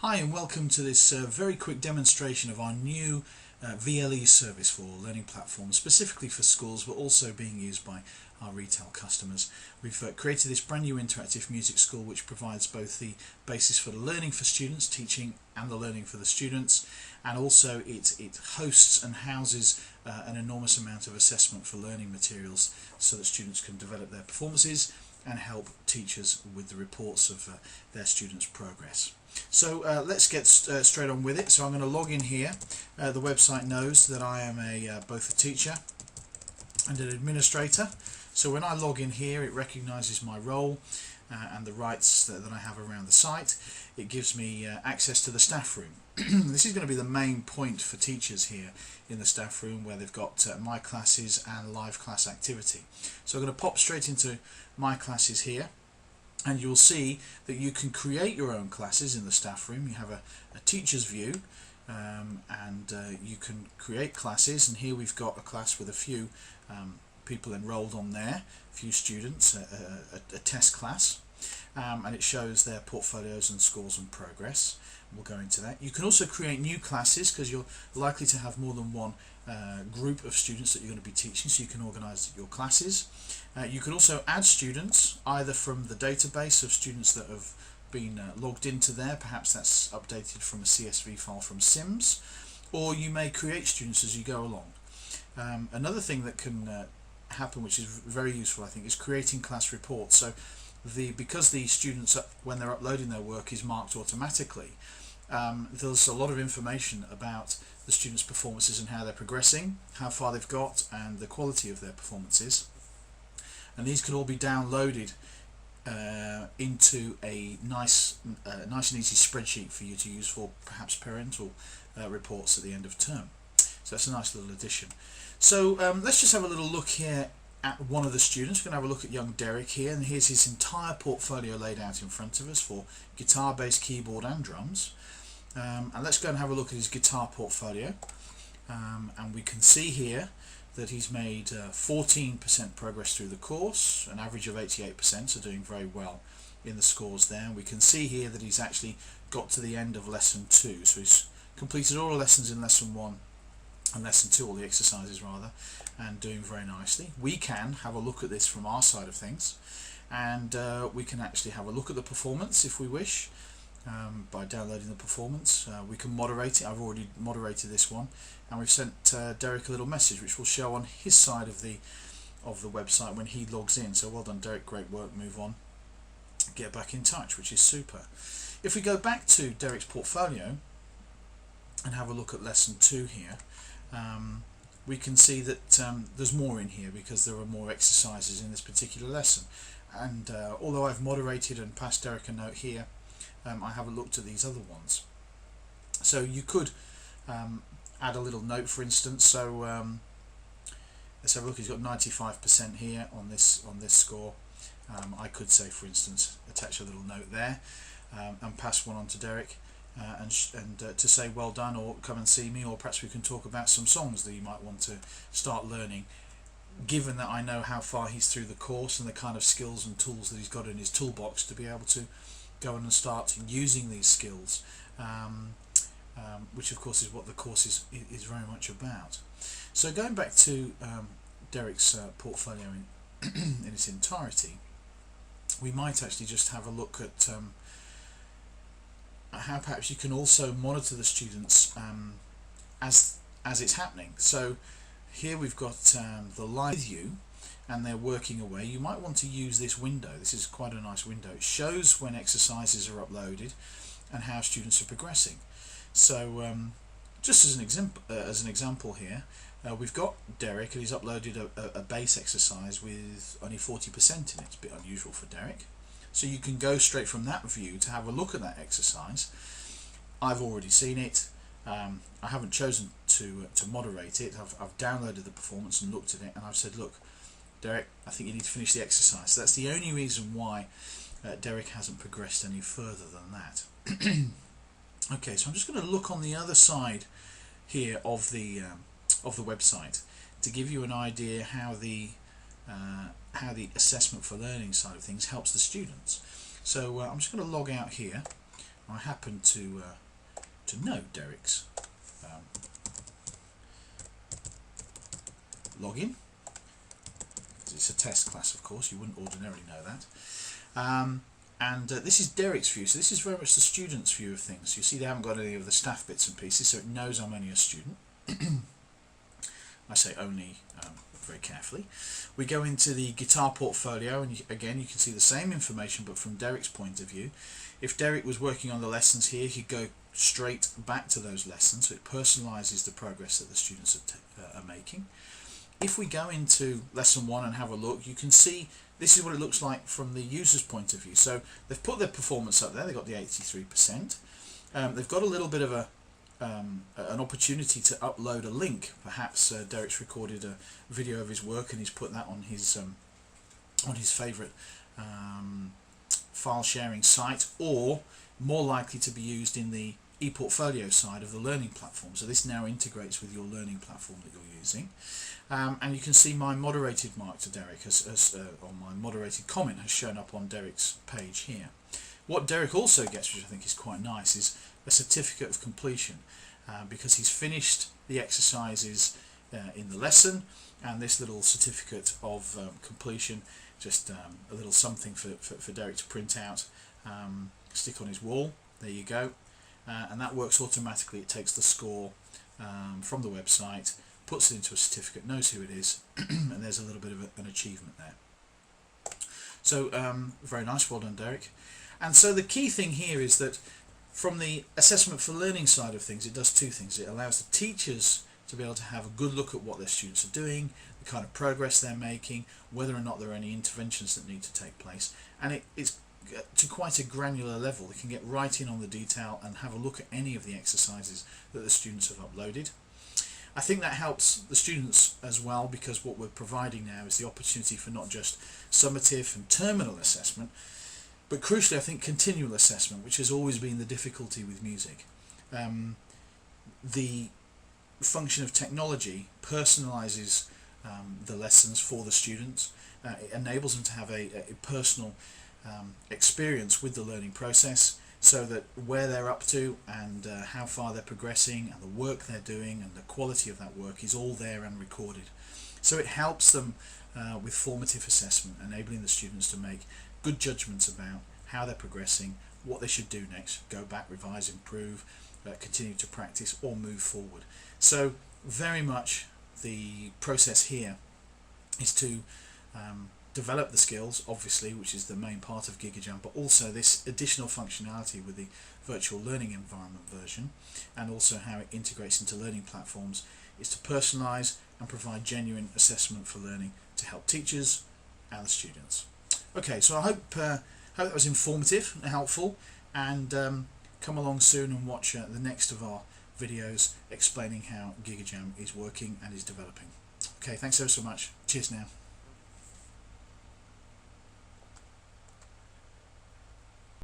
Hi and welcome to this very quick demonstration of our new VLE service for learning platforms, specifically for schools but also being used by our retail customers. We've created this brand new interactive music school which provides both the basis for the learning for students, teaching and the learning for the students, and also it hosts and houses an enormous amount of assessment for learning materials so that students can develop their performances and help teachers with the reports of their students' progress. So let's get straight on with it. So I'm going to log in here. The website knows that I am both a teacher and an administrator. So when I log in here, it recognises my role and the rights that I have around the site. It gives me access to the staff room. This is going to be the main point for teachers here in the staff room, where they've got my classes and live class activity. So I'm going to pop straight into my classes here, and you'll see that you can create your own classes in the staff room. You have a teacher's view, and you can create classes, and here we've got a class with a few people enrolled on there, a few students, a test class, and it shows their portfolios and scores and progress. We'll go into that. You can also create new classes because you're likely to have more than one group of students that you're going to be teaching, so you can organise your classes. You can also add students either from the database of students that have been logged into there, perhaps that's updated from a CSV file from Sims, or you may create students as you go along. Another thing that can happen, which is very useful I think, is creating class reports. So because the students, when they're uploading their work, is marked automatically, there's a lot of information about the students' performances and how they're progressing, how far they've got, and the quality of their performances. And these can all be downloaded into a nice and easy spreadsheet for you to use for perhaps parental reports at the end of term. So that's a nice little addition. So let's just have a little look here at one of the students. We're going to have a look at young Derek here, and here's his entire portfolio laid out in front of us for guitar, bass, keyboard and drums. And let's go and have a look at his guitar portfolio, and we can see here that he's made 14% progress through the course, an average of 88%, so doing very well in the scores there. And we can see here that he's actually got to the end of lesson 2, so he's completed all the lessons in lesson 1 and lesson 2, all the exercises rather, and doing very nicely. We can have a look at this from our side of things, and we can actually have a look at the performance if we wish. By downloading the performance, we can moderate it. I've already moderated this one, and we've sent Derek a little message which will show on his side of the website when he logs in. So well done Derek, great work, move on, get back in touch, which is super. If we go back to Derek's portfolio and have a look at lesson 2 here, we can see that there's more in here because there are more exercises in this particular lesson. And although I've moderated and passed Derek a note here, I haven't looked at these other ones. So you could add a little note, for instance. So let's have a look. He's got 95% here on this score. I could say, for instance, attach a little note there and pass one on to Derek, and to say well done, or come and see me, or perhaps we can talk about some songs that you might want to start learning, given that I know how far he's through the course and the kind of skills and tools that he's got in his toolbox to be able to go on and start using these skills, which of course is what the course is very much about. So going back to Derek's portfolio in its entirety, we might actually just have a look at how perhaps you can also monitor the students as it's happening. So here we've got the live view, and they're working away. You might want to use this window. This is quite a nice window. It shows when exercises are uploaded and how students are progressing. So just as an example here, we've got Derek, and he's uploaded a bass exercise with only 40% in it. It's a bit unusual for Derek. So you can go straight from that view to have a look at that exercise. I've already seen it. I haven't chosen to moderate it. I've downloaded the performance and looked at it, and I've said, look, Derek, I think you need to finish the exercise. So that's the only reason why Derek hasn't progressed any further than that. Okay, so I'm just going to look on the other side here of the website to give you an idea how the assessment for learning side of things helps the students. So I'm just going to log out here I happen to know Derek's login. It's a test class, of course, you wouldn't ordinarily know that. This is Derek's view, so this is very much the student's view of things. You see they haven't got any of the staff bits and pieces, so it knows I'm only a student. I say only very carefully. We go into the guitar portfolio, and again you can see the same information but from Derek's point of view. If Derek was working on the lessons here, he'd go straight back to those lessons, so it personalises the progress that the students are making. If we go into lesson 1 and have a look, you can see this is what it looks like from the user's point of view. So they've put their performance up there, they've got the 83%. They've got a little bit of an opportunity to upload a link. Perhaps Derek's recorded a video of his work and he's put that on his favourite file sharing site, or more likely to be used in the ePortfolio side of the learning platform. So this now integrates with your learning platform that you're using. And you can see my moderated mark to Derek or my moderated comment has shown up on Derek's page here. What Derek also gets, which I think is quite nice, is a certificate of completion, because he's finished the exercises in the lesson, and this little certificate of completion, just a little something for Derek to print out, stick on his wall. There you go. And that works automatically. It takes the score from the website, puts it into a certificate, knows who it is, and there's a little bit of an achievement there. So very nice, well done Derek. And so the key thing here is that from the assessment for learning side of things, it does two things. It allows the teachers to be able to have a good look at what their students are doing, the kind of progress they're making, whether or not there are any interventions that need to take place, and it's to quite a granular level. They can get right in on the detail and have a look at any of the exercises that the students have uploaded. I think that helps the students as well, because what we're providing now is the opportunity for not just summative and terminal assessment, but crucially I think continual assessment, which has always been the difficulty with music. The function of technology personalises the lessons for the students. It enables them to have a personal experience with the learning process, so that where they're up to and how far they're progressing and the work they're doing and the quality of that work is all there and recorded. So it helps them with formative assessment, enabling the students to make good judgments about how they're progressing, what they should do next, go back, revise, improve, continue to practice, or move forward. So very much the process here is to develop the skills, obviously, which is the main part of Gigajam, but also this additional functionality with the virtual learning environment version, and also how it integrates into learning platforms, is to personalise and provide genuine assessment for learning to help teachers and the students. Okay, so I hope that was informative and helpful, and come along soon and watch the next of our videos explaining how Gigajam is working and is developing. Okay, thanks ever so much. Cheers now.